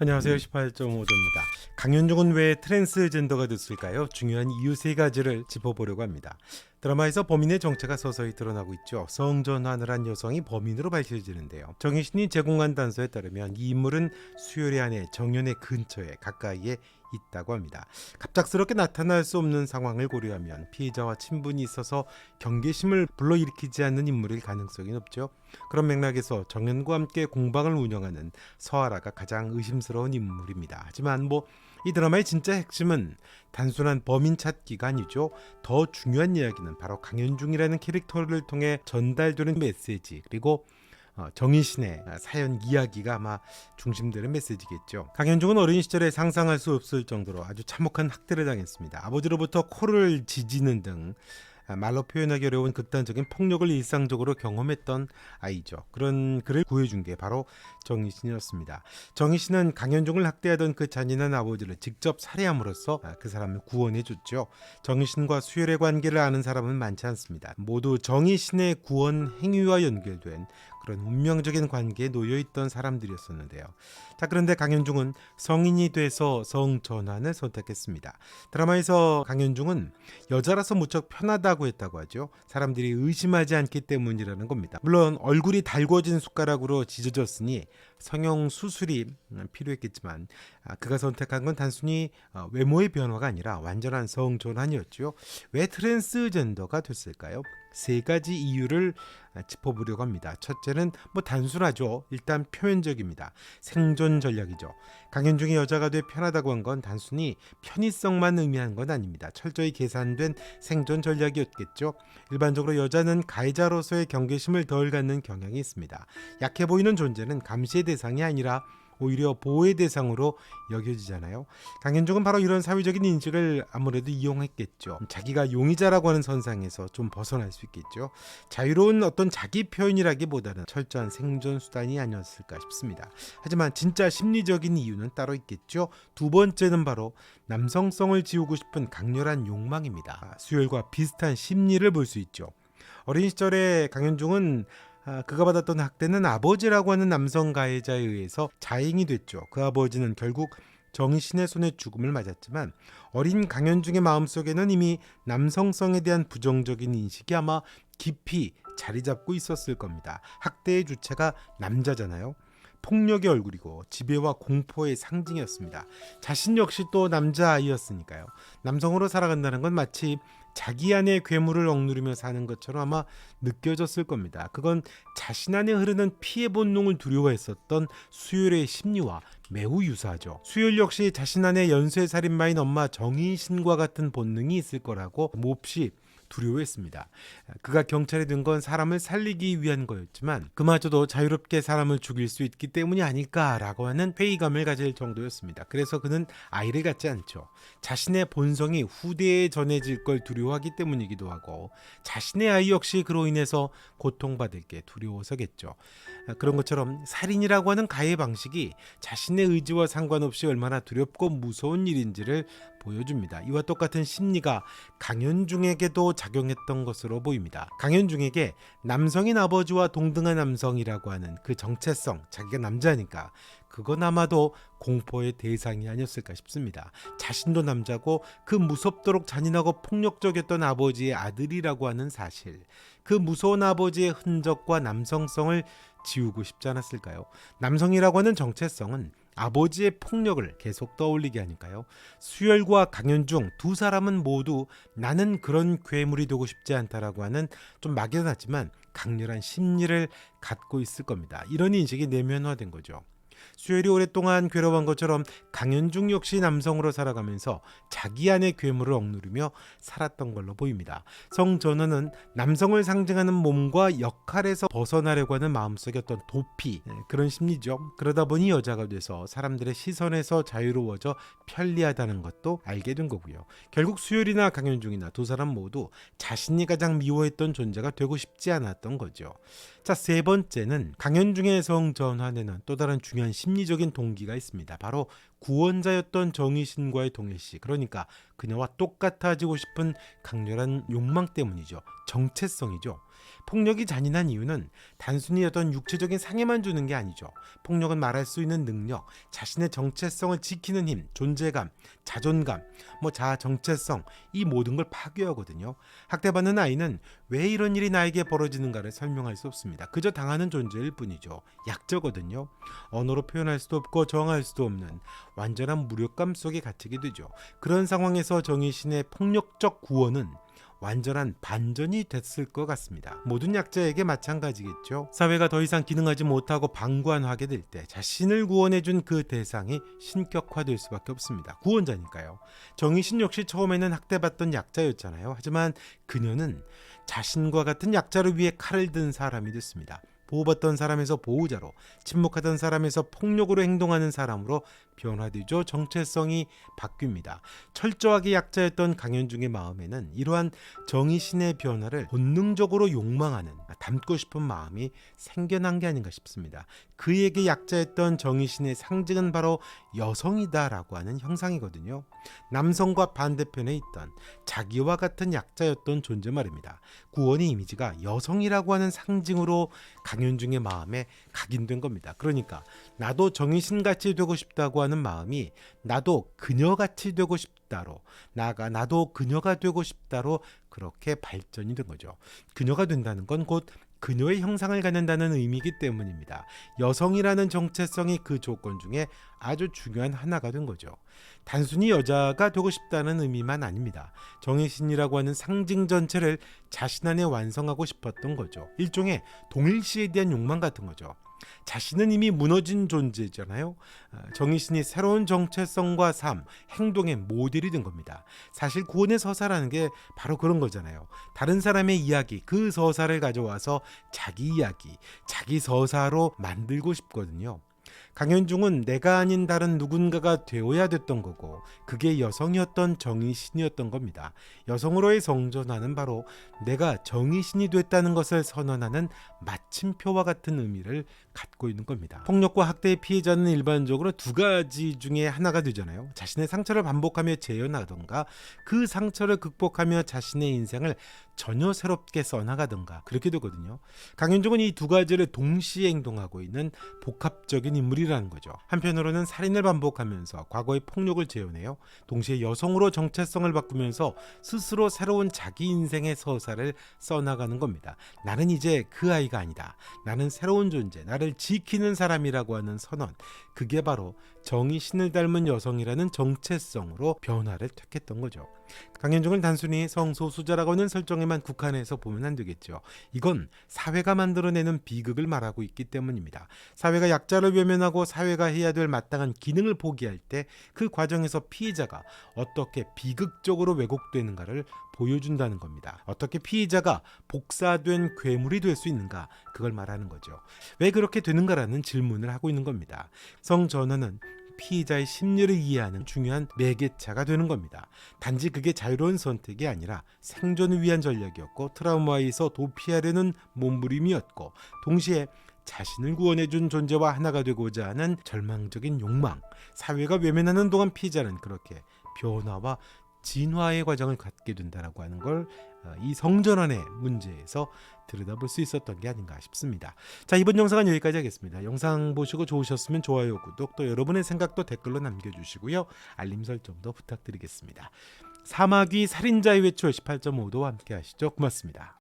안녕하세요. 18.5도입니다. 강윤중은 왜 트랜스젠더가 됐을까요? 중요한 이유 세 가지를 짚어보려고 합니다. 드라마에서 범인의 정체가 서서히 드러나고 있죠. 성전환을 한 여성이 범인으로 밝혀지는데요. 정희신이 제공한 단서에 따르면 이 인물은 수혈의 아내 정연의 근처에 가까이에 있다고 합니다. 갑작스럽게 나타날 수 없는 상황을 고려하면 피해자와 친분이 있어서 경계심을 불러일으키지 않는 인물일 가능성이 높죠. 그런 맥락에서 정연과 함께 공방을 운영하는 서아라가 가장 의심스러운 인물입니다. 하지만 이 드라마의 진짜 핵심은 단순한 범인 찾기가 아니죠. 더 중요한 이야기는 바로 강현중이라는 캐릭터를 통해 전달되는 메시지, 그리고 정희신의 사연 이야기가 아마 중심되는 메시지겠죠. 강현중은 어린 시절에 상상할 수 없을 정도로 아주 참혹한 학대를 당했습니다. 아버지로부터 코를 지지는 등 말로 표현하기 어려운 극단적인 폭력을 일상적으로 경험했던 아이죠. 그런 그를 구해준 게 바로 정희신이었습니다. 정희신은 강현중을 학대하던 그 잔인한 아버지를 직접 살해함으로써 그 사람을 구원해줬죠. 정희신과 수혈의 관계를 아는 사람은 많지 않습니다. 모두 정희신의 구원 행위와 연결된 그런 운명적인 관계에 놓여있던 사람들이었었는데요. 자, 그런데 강현중은 성인이 돼서 성전환을 선택했습니다. 드라마에서 강현중은 여자라서 무척 편하다고 했다고 하죠. 사람들이 의심하지 않기 때문이라는 겁니다. 물론 얼굴이 달궈진 숟가락으로 지져졌으니 성형 수술이 필요했겠지만 그가 선택한 건 단순히 외모의 변화가 아니라 완전한 성전환이었죠. 왜 트랜스젠더가 됐을까요? 세 가지 이유를 짚어보려고 합니다. 첫째는 단순하죠. 일단 표면적입니다. 생존 전략이죠. 강현중이 여자가 돼 편하다고 한 건 단순히 편의성만 의미한 건 아닙니다. 철저히 계산된 생존 전략이었겠죠. 일반적으로 여자는 가해자로서의 경계심을 덜 갖는 경향이 있습니다. 약해 보이는 존재는 감시의 대상이 아니라 오히려 보호의 대상으로 여겨지잖아요. 강현중은 바로 이런 사회적인 인식을 아무래도 이용했겠죠. 자기가 용의자라고 하는 선상에서 좀 벗어날 수 있겠죠. 자유로운 어떤 자기 표현이라기보다는 철저한 생존 수단이 아니었을까 싶습니다. 하지만 진짜 심리적인 이유는 따로 있겠죠. 두 번째는 바로 남성성을 지우고 싶은 강렬한 욕망입니다. 수혈과 비슷한 심리를 볼 수 있죠. 어린 시절에 강현중은 그가 받았던 학대는 아버지라고 하는 남성 가해자에 의해서 자행이 됐죠. 그 아버지는 결국 정희신의 손에 죽음을 맞았지만 어린 강현중의 마음속에는 이미 남성성에 대한 부정적인 인식이 아마 깊이 자리 잡고 있었을 겁니다. 학대의 주체가 남자잖아요. 폭력의 얼굴이고 지배와 공포의 상징이었습니다. 자신 역시 또 남자아이였으니까요. 남성으로 살아간다는 건 마치 자기 안의 괴물을 억누르며 사는 것처럼 아마 느껴졌을 겁니다. 그건 자신 안에 흐르는 피해 본능을 두려워했었던 수혈의 심리와 매우 유사하죠. 수혈 역시 자신 안에 연쇄살인마인 엄마 정희신과 같은 본능이 있을 거라고 몹시 두려워했습니다. 그가 경찰에 든 건 사람을 살리기 위한 거였지만 그마저도 자유롭게 사람을 죽일 수 있기 때문이 아닐까라고 하는 회의감을 가질 정도였습니다. 그래서 그는 아이를 갖지 않죠. 자신의 본성이 후대에 전해질 걸 두려워하기 때문이기도 하고 자신의 아이 역시 그로 인해서 고통받을 게 두려워서겠죠. 그런 것처럼 살인이라고 하는 가해 방식이 자신의 의지와 상관없이 얼마나 두렵고 무서운 일인지를 보여줍니다. 이와 똑같은 심리가 강현중에게도 작용했던 것으로 보입니다. 강현중에게 남성인 아버지와 동등한 남성이라고 하는 그 정체성, 자기가 남자니까 그건 아마도 공포의 대상이 아니었을까 싶습니다. 자신도 남자고 그 무섭도록 잔인하고 폭력적이었던 아버지의 아들이라고 하는 사실, 그 무서운 아버지의 흔적과 남성성을 지우고 싶지 않았을까요? 남성이라고 하는 정체성은 아버지의 폭력을 계속 떠올리게 하니까요. 수혈과 강현중 두 사람은 모두 나는 그런 괴물이 되고 싶지 않다라고 하는 좀 막연하지만 강렬한 심리를 갖고 있을 겁니다. 이런 인식이 내면화된 거죠. 수혈이 오랫동안 괴로워한 것처럼 강현중 역시 남성으로 살아가면서 자기 안의 괴물을 억누르며 살았던 걸로 보입니다. 성전원은 남성을 상징하는 몸과 역할에서 벗어나려고 하는 마음속의 어떤 도피, 그런 심리죠. 그러다 보니 여자가 돼서 사람들의 시선에서 자유로워져 편리하다는 것도 알게 된 거고요. 결국 수혈이나 강현중이나 두 사람 모두 자신이 가장 미워했던 존재가 되고 싶지 않았던 거죠. 자, 세 번째는 강현중의 성전환에는 또 다른 중요한 심리적인 동기가 있습니다. 바로 구원자였던 정희신과의 동일시, 그러니까 그녀와 똑같아지고 싶은 강렬한 욕망 때문이죠. 정체성이죠. 폭력이 잔인한 이유는 단순히 어떤 육체적인 상해만 주는 게 아니죠. 폭력은 말할 수 있는 능력, 자신의 정체성을 지키는 힘, 존재감, 자존감, 자아 정체성, 이 모든 걸 파괴하거든요. 학대받는 아이는 왜 이런 일이 나에게 벌어지는가를 설명할 수 없습니다. 그저 당하는 존재일 뿐이죠. 약자거든요. 언어로 표현할 수도 없고 정할 수도 없는 완전한 무력감 속에 갇히게 되죠. 그런 상황에서 정의신의 폭력적 구원은 완전한 반전이 됐을 것 같습니다. 모든 약자에게 마찬가지겠죠. 사회가 더 이상 기능하지 못하고 방관하게 될 때 자신을 구원해준 그 대상이 신격화될 수밖에 없습니다. 구원자니까요. 정의신 역시 처음에는 학대받던 약자였잖아요. 하지만 그녀는 자신과 같은 약자를 위해 칼을 든 사람이 됐습니다. 보호받던 사람에서 보호자로, 침묵하던 사람에서 폭력으로 행동하는 사람으로 변화되죠. 정체성이 바뀝니다. 철저하게 약자였던 강현중의 마음에는 이러한 정의신의 변화를 본능적으로 욕망하는, 담고 싶은 마음이 생겨난 게 아닌가 싶습니다. 그에게 약자였던 정의신의 상징은 바로 여성이다라고 하는 형상이거든요. 남성과 반대편에 있던 자기와 같은 약자였던 존재 말입니다. 구원의 이미지가 여성이라고 하는 상징으로 강현중의 마음에 각인된 겁니다. 그러니까 나도 정의신같이 되고 싶다고 하는 마음이 나도 그녀같이 되고 싶다로, 나아가 나도 그녀가 되고 싶다로 그렇게 발전이 된 거죠. 그녀가 된다는 건 곧 그녀의 형상을 갖는다는 의미이기 때문입니다. 여성이라는 정체성이 그 조건 중에 아주 중요한 하나가 된 거죠. 단순히 여자가 되고 싶다는 의미만 아닙니다. 정의신이라고 하는 상징 전체를 자신 안에 완성하고 싶었던 거죠. 일종의 동일시에 대한 욕망 같은 거죠. 자신은 이미 무너진 존재잖아요. 정의신이 새로운 정체성과 삶, 행동의 모델이 된 겁니다. 사실 구원의 서사라는 게 바로 그런 거잖아요. 다른 사람의 이야기, 그 서사를 가져와서 자기 이야기, 자기 서사로 만들고 싶거든요. 강현중은 내가 아닌 다른 누군가가 되어야 됐던 거고, 그게 여성이었던 정의신이었던 겁니다. 여성으로의 성전화는 바로 내가 정의신이 됐다는 것을 선언하는 마침표와 같은 의미를 갖고 있는 겁니다. 폭력과 학대의 피해자는 일반적으로 두 가지 중에 하나가 되잖아요. 자신의 상처를 반복하며 재현하던가, 그 상처를 극복하며 자신의 인생을 전혀 새롭게 써나가던가, 그렇게 되거든요. 강현중은 이 두 가지를 동시에 행동하고 있는 복합적인 인물이라는 거죠. 한편으로는 살인을 반복하면서 과거의 폭력을 재현해요. 동시에 여성으로 정체성을 바꾸면서 스스로 새로운 자기 인생의 서사를 써나가는 겁니다. 나는 이제 그 아이가 아니다. 나는 새로운 존재, 나를 지키는 사람이라고 하는 선언. 그게 바로 정의신을 닮은 여성이라는 정체성으로 변화를 택했던 거죠. 강현중을 단순히 성소수자라고 하는 설정에만 국한해서 보면 안 되겠죠. 이건 사회가 만들어내는 비극을 말하고 있기 때문입니다. 사회가 약자를 외면하고 사회가 해야 될 마땅한 기능을 포기할 때 그 과정에서 피해자가 어떻게 비극적으로 왜곡되는가를 보여준다는 겁니다. 어떻게 피해자가 복사된 괴물이 될 수 있는가, 그걸 말하는 거죠. 왜 그렇게 되는가라는 질문을 하고 있는 겁니다. 성전환은 피해자의 심리를 이해하는 중요한 매개차가 되는 겁니다. 단지 그게 자유로운 선택이 아니라 생존을 위한 전략이었고, 트라우마에서 도피하려는 몸부림이었고, 동시에 자신을 구원해준 존재와 하나가 되고자 하는 절망적인 욕망. 사회가 외면하는 동안 피해자는 그렇게 변화와 진화의 과정을 갖게 된다라고 하는 걸 이 성전환의 문제에서 들여다볼 수 있었던 게 아닌가 싶습니다. 자, 이번 영상은 여기까지 하겠습니다. 영상 보시고 좋으셨으면 좋아요, 구독, 또 여러분의 생각도 댓글로 남겨주시고요. 알림 설정도 부탁드리겠습니다. 사마귀 살인자의 외출 18.5도 함께 하시죠. 고맙습니다.